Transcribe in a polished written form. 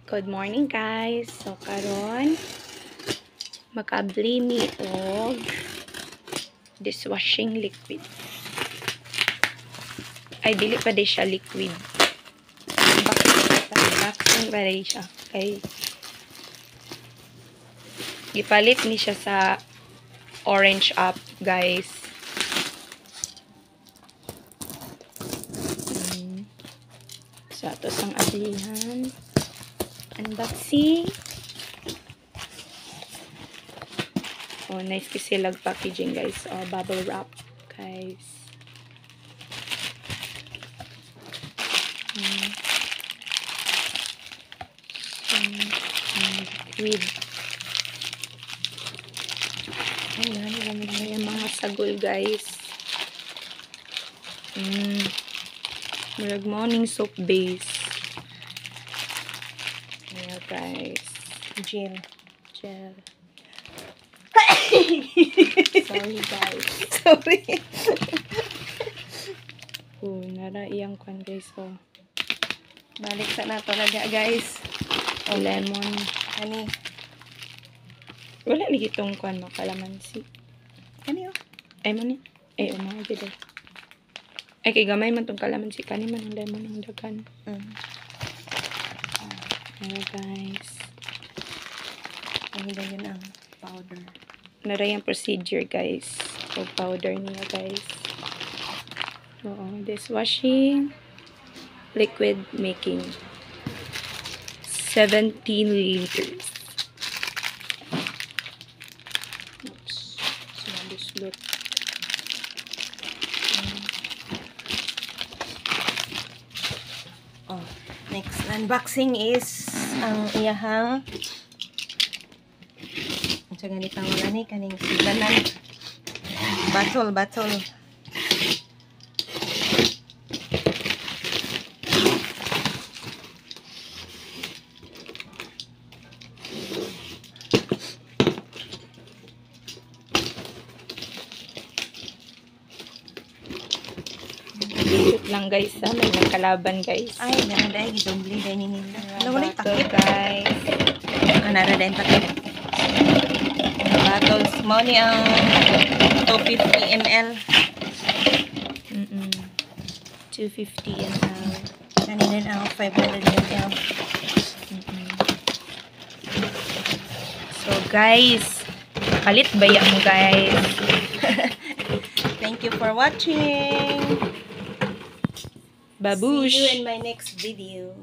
Good morning guys. So karon makabili mi og dishwashing liquid. Ay dili pa di siya liquid. Vacuum pa di siya. Kay gipalit ni siya sa Orange Up, guys. So ato sang abilihan. Unboxing. Oh, nice kasi lag packaging, guys. Oh, bubble wrap, guys. Liquid. Ayan, yung mga sagol, guys. Morning soap base. Ayan, guys. Gel. Sorry, guys. Sorry. Oh, nara iyang kwan, guys. Oh. Balik sa nato na guys. Oh, lemon. Ani? Wala lagi itong kwan, makalamansi. Ani oh? Ay, man eh. Ay, mga gida. Ay, kay gamay man itong kalamansi. Kani man ang lemon ang dagan. Ayan, guys. Ano ba yun ang powder? Nara yung procedure, guys. O powder niya, guys. Oo, dishwashing liquid making 17 liters. Oops. Sinabislot. Oh, next unboxing is ang iyahang sa ganitang wala ni kaning siganan battle. Shoot lang, guys. May nagkalaban, guys. ay naraday gidombling day ni nila wala Bottle, takip guys. naraday takip bottles mo ni ang 250 ml 250 ml. kanina ang 500 ml. So, guys, kalit baya mo, guys. Thank you for watching. Babush! See you in my next video.